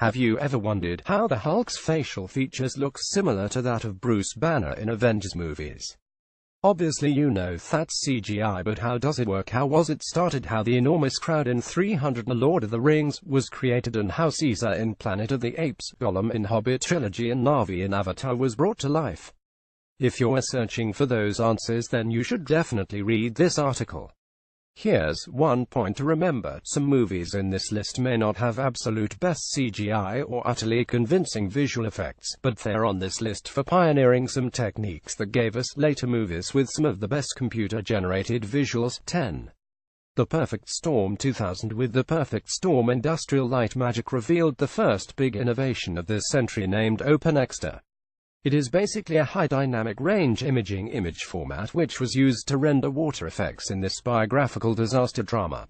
Have you ever wondered how the Hulk's facial features look similar to that of Bruce Banner in Avengers movies? Obviously you know that's CGI, but how does it work? How was it started? How the enormous crowd in 300 The Lord of the Rings was created, and how Caesar in Planet of the Apes, Gollum in Hobbit trilogy, and Na'vi in Avatar was brought to life? If you're searching for those answers, then you should definitely read this article. Here's one point to remember: some movies in this list may not have absolute best CGI or utterly convincing visual effects, but they're on this list for pioneering some techniques that gave us later movies with some of the best computer-generated visuals. 10. The Perfect Storm 2000. With The Perfect Storm, Industrial Light Magic revealed the first big innovation of this century, named OpenExter. It is basically a high dynamic range imaging image format which was used to render water effects in this biographical disaster drama.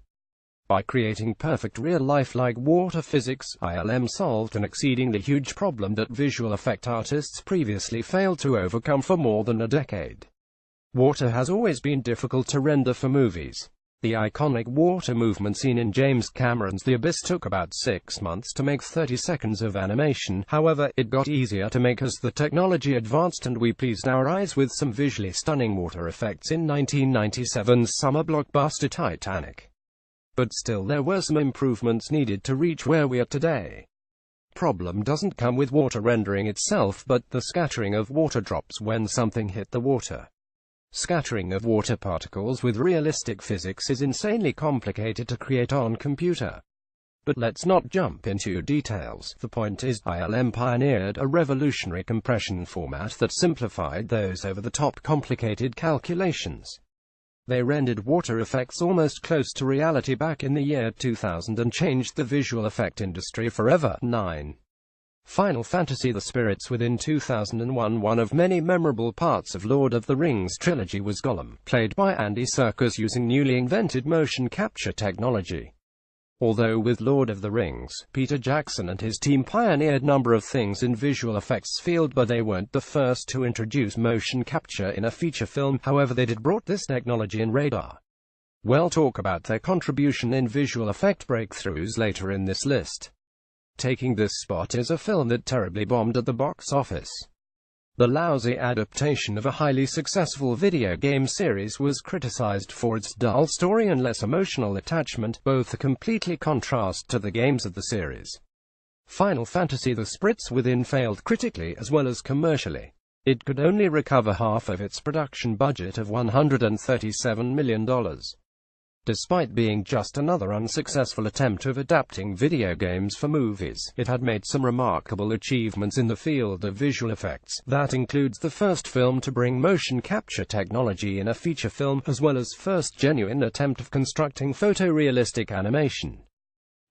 By creating perfect real-life-like water physics, ILM solved an exceedingly huge problem that visual effect artists previously failed to overcome for more than a decade. Water has always been difficult to render for movies. The iconic water movement scene in James Cameron's The Abyss took about 6 months to make 30 seconds of animation. However, it got easier to make as the technology advanced, and we pleased our eyes with some visually stunning water effects in 1997's summer blockbuster Titanic. But still, there were some improvements needed to reach where we are today. Problem doesn't come with water rendering itself, but the scattering of water drops when something hit the water. Scattering of water particles with realistic physics is insanely complicated to create on computer. But let's not jump into details. The point is, ILM pioneered a revolutionary compression format that simplified those over-the-top complicated calculations. They rendered water effects almost close to reality back in the year 2000 and changed the visual effect industry forever. 9. Final Fantasy: The Spirits Within 2001. One of many memorable parts of Lord of the Rings trilogy was Gollum, played by Andy Serkis using newly invented motion capture technology. Although with Lord of the Rings, Peter Jackson and his team pioneered a number of things in visual effects field, but they weren't the first to introduce motion capture in a feature film. However, they did brought this technology in radar. We'll talk about their contribution in visual effect breakthroughs later in this list. Taking this spot is a film that terribly bombed at the box office. The lousy adaptation of a highly successful video game series was criticized for its dull story and less emotional attachment, both a completely contrast to the games of the series. Final Fantasy: The Spirits Within failed critically as well as commercially. It could only recover half of its production budget of $137 million. Despite being just another unsuccessful attempt of adapting video games for movies, it had made some remarkable achievements in the field of visual effects. That includes the first film to bring motion capture technology in a feature film, as well as first genuine attempt of constructing photorealistic animation.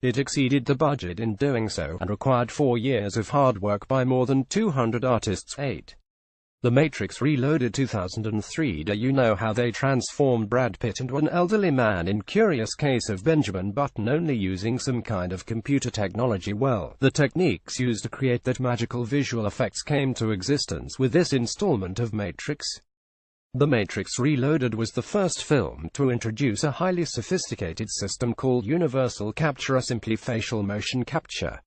It exceeded the budget in doing so, and required 4 years of hard work by more than 200 artists. 8. The Matrix Reloaded 2003. Do you know how they transformed Brad Pitt into an elderly man in Curious Case of Benjamin Button only using some kind of computer technology? Well, the techniques used to create that magical visual effects came to existence with this installment of Matrix. The Matrix Reloaded was the first film to introduce a highly sophisticated system called Universal Capture, or simply facial motion capture.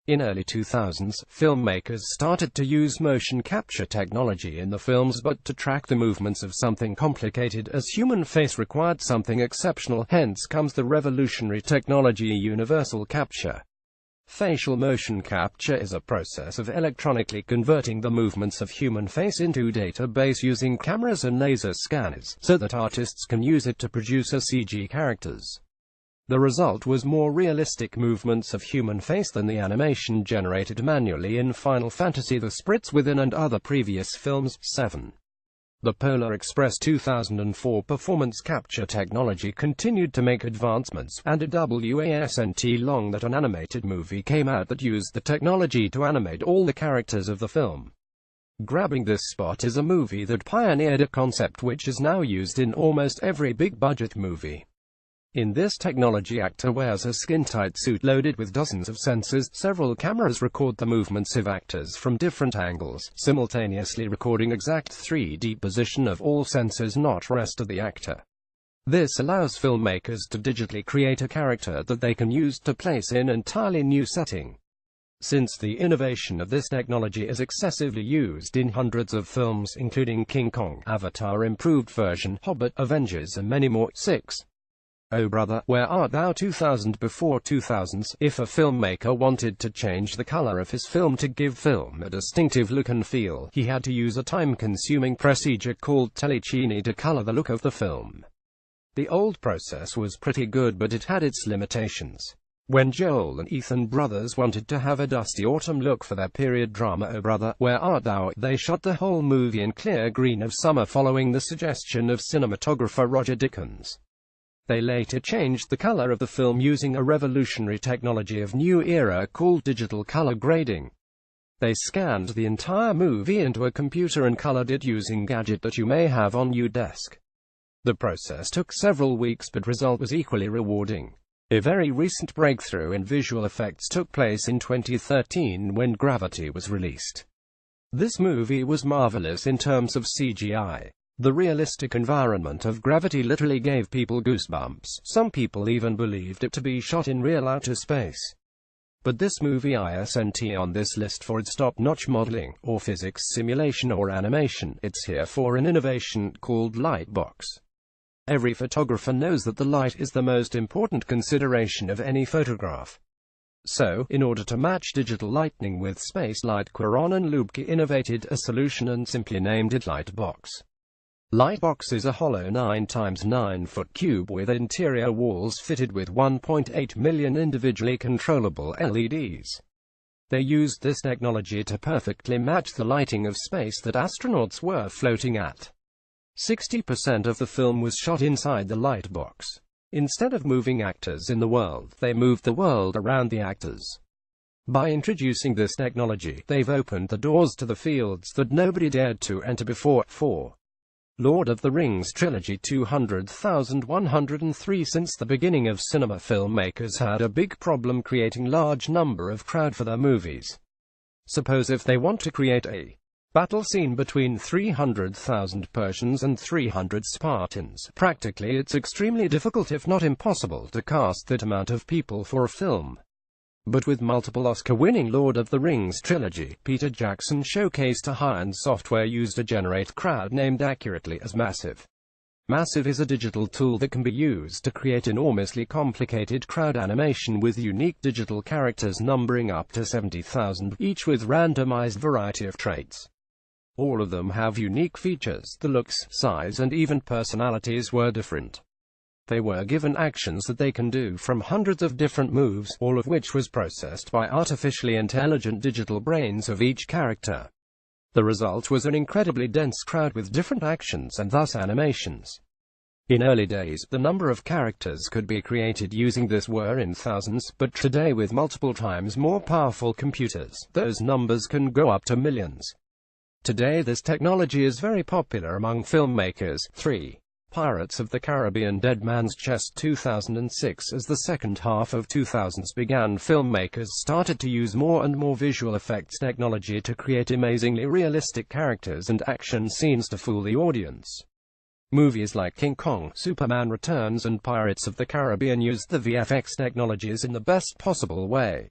In early 2000s, filmmakers started to use motion capture technology in the films, but to track the movements of something complicated as human face required something exceptional. Hence comes the revolutionary technology universal capture. Facial motion capture is a process of electronically converting the movements of human face into database using cameras and laser scanners, so that artists can use it to produce CG characters. The result was more realistic movements of human face than the animation generated manually in Final Fantasy: The Spirits Within and other previous films. 7. The Polar Express 2004. Performance capture technology continued to make advancements, and it wasn't long that an animated movie came out that used the technology to animate all the characters of the film. Grabbing this spot is a movie that pioneered a concept which is now used in almost every big-budget movie. In this technology, actor wears a skin-tight suit loaded with dozens of sensors. Several cameras record the movements of actors from different angles, simultaneously recording exact 3D position of all sensors, not rest of the actor. This allows filmmakers to digitally create a character that they can use to place in an entirely new setting. Since the innovation of this technology is excessively used in hundreds of films including King Kong, Avatar improved version, Hobbit, Avengers and many more. 6. Oh Brother, Where Art Thou 2000. Before 2000s, if a filmmaker wanted to change the color of his film to give film a distinctive look and feel, he had to use a time-consuming procedure called telecine to color the look of the film. The old process was pretty good, but it had its limitations. When Joel and Ethan brothers wanted to have a dusty autumn look for their period drama Oh Brother, Where Art Thou, they shot the whole movie in clear green of summer following the suggestion of cinematographer Roger Deakins. They later changed the color of the film using a revolutionary technology of new era called digital color grading. They scanned the entire movie into a computer and colored it using a gadget that you may have on your desk. The process took several weeks, but result was equally rewarding. A very recent breakthrough in visual effects took place in 2013 when Gravity was released. This movie was marvelous in terms of CGI. The realistic environment of Gravity literally gave people goosebumps. Some people even believed it to be shot in real outer space. But this movie isn't on this list for its top-notch modeling, or physics simulation or animation. It's here for an innovation called Lightbox. Every photographer knows that the light is the most important consideration of any photograph. So, in order to match digital lighting with space light, Quiron and Lubke innovated a solution and simply named it Lightbox. Lightbox is a hollow 9 x 9 foot cube with interior walls fitted with 1.8 million individually controllable LEDs. They used this technology to perfectly match the lighting of space that astronauts were floating at. 60% of the film was shot inside the Lightbox. Instead of moving actors in the world, they moved the world around the actors. By introducing this technology, they've opened the doors to the fields that nobody dared to enter before. 4. Lord of the Rings Trilogy 200,103. Since the beginning of cinema, filmmakers had a big problem creating large number of crowd for their movies. Suppose if they want to create a battle scene between 300,000 Persians and 300 Spartans. Practically it's extremely difficult if not impossible to cast that amount of people for a film. But with multiple Oscar-winning Lord of the Rings trilogy, Peter Jackson showcased a high-end software used to generate crowd named accurately as Massive. Massive is a digital tool that can be used to create enormously complicated crowd animation with unique digital characters numbering up to 70,000, each with randomized variety of traits. All of them have unique features. The looks, size and even personalities were different. They were given actions that they can do from hundreds of different moves, all of which was processed by artificially intelligent digital brains of each character. The result was an incredibly dense crowd with different actions and thus animations. In early days, the number of characters could be created using this were in thousands, but today with multiple times more powerful computers, those numbers can go up to millions. Today this technology is very popular among filmmakers. 3. Pirates of the Caribbean Dead Man's Chest 2006. As the second half of 2000s began, filmmakers started to use more and more visual effects technology to create amazingly realistic characters and action scenes to fool the audience. Movies like King Kong, Superman Returns and Pirates of the Caribbean used the VFX technologies in the best possible way.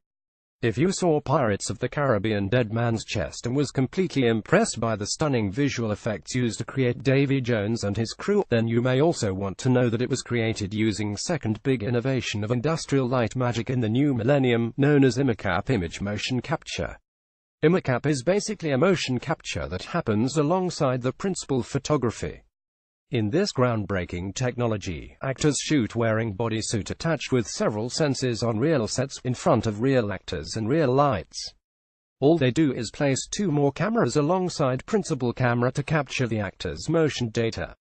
If you saw Pirates of the Caribbean Dead Man's Chest and was completely impressed by the stunning visual effects used to create Davy Jones and his crew, then you may also want to know that it was created using second big innovation of industrial light magic in the new millennium, known as ImaCap, image motion capture. ImaCap is basically a motion capture that happens alongside the principal photography. In this groundbreaking technology, actors shoot wearing bodysuit attached with several sensors on real sets, in front of real actors and real lights. All they do is place 2 more cameras alongside principal camera to capture the actor's motion data.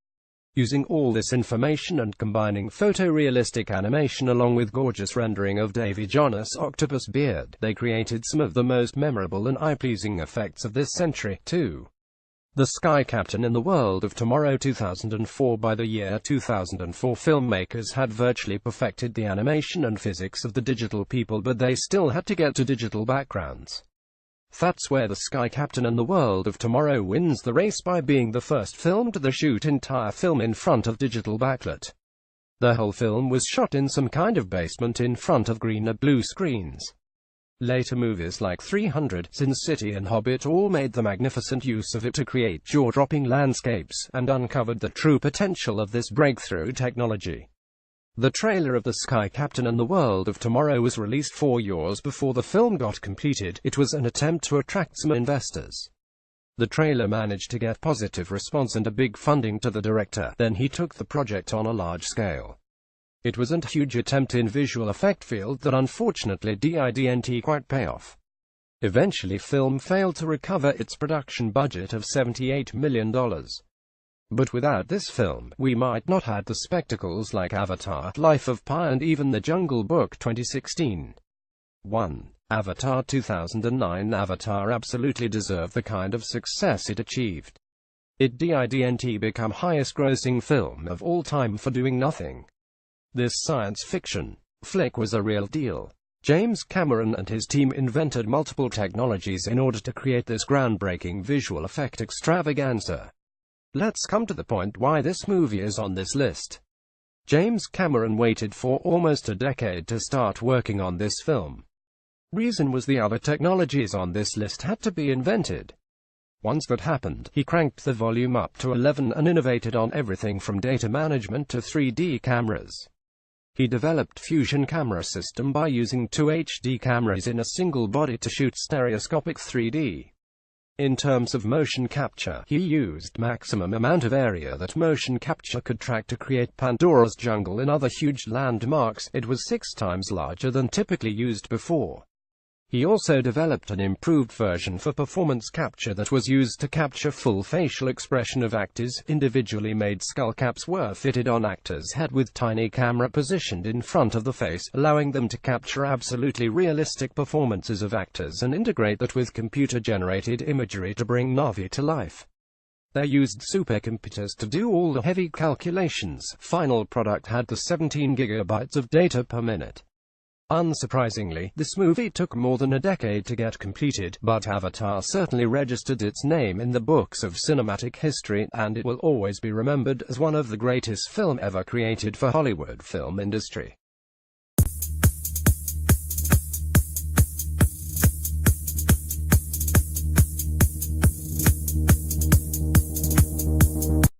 Using all this information and combining photorealistic animation along with gorgeous rendering of Davy Jonas' octopus beard, they created some of the most memorable and eye-pleasing effects of this century. 2. The Sky Captain in the World of Tomorrow 2004. By the year 2004, filmmakers had virtually perfected the animation and physics of the digital people, but they still had to get to digital backgrounds. That's where The Sky Captain and the World of Tomorrow wins the race by being the first film to shoot entire film in front of digital backlit. The whole film was shot in some kind of basement in front of green or blue screens. Later movies like 300, Sin City and Hobbit all made the magnificent use of it to create jaw-dropping landscapes, and uncovered the true potential of this breakthrough technology. The trailer of The Sky Captain and the World of Tomorrow was released 4 years before the film got completed. It was an attempt to attract some investors. The trailer managed to get positive response and a big funding to the director, then he took the project on a large scale. It was a huge attempt in visual effect field that unfortunately didn't quite pay off. Eventually film failed to recover its production budget of $78 million. But without this film, we might not had the spectacles like Avatar, Life of Pi and even The Jungle Book 2016. 1. Avatar 2009. Avatar absolutely deserved the kind of success it achieved. It didn't become highest grossing film of all time for doing nothing. This science fiction flick was a real deal. James Cameron and his team invented multiple technologies in order to create this groundbreaking visual effect extravaganza. Let's come to the point why this movie is on this list. James Cameron waited for almost a decade to start working on this film. Reason was the other technologies on this list had to be invented. Once that happened, he cranked the volume up to 11 and innovated on everything from data management to 3D cameras. He developed fusion camera system by using 2 HD cameras in a single body to shoot stereoscopic 3D. In terms of motion capture, he used maximum amount of area that motion capture could track to create Pandora's Jungle and other huge landmarks. It was 6 times larger than typically used before. He also developed an improved version for performance capture that was used to capture full facial expression of actors. Individually made skull caps were fitted on actors' head with tiny camera positioned in front of the face, allowing them to capture absolutely realistic performances of actors and integrate that with computer-generated imagery to bring Na'vi to life. They used supercomputers to do all the heavy calculations. Final product had the 17 gigabytes of data per minute. Unsurprisingly, this movie took more than a decade to get completed, but Avatar certainly registered its name in the books of cinematic history, and it will always be remembered as one of the greatest film ever created for Hollywood film industry.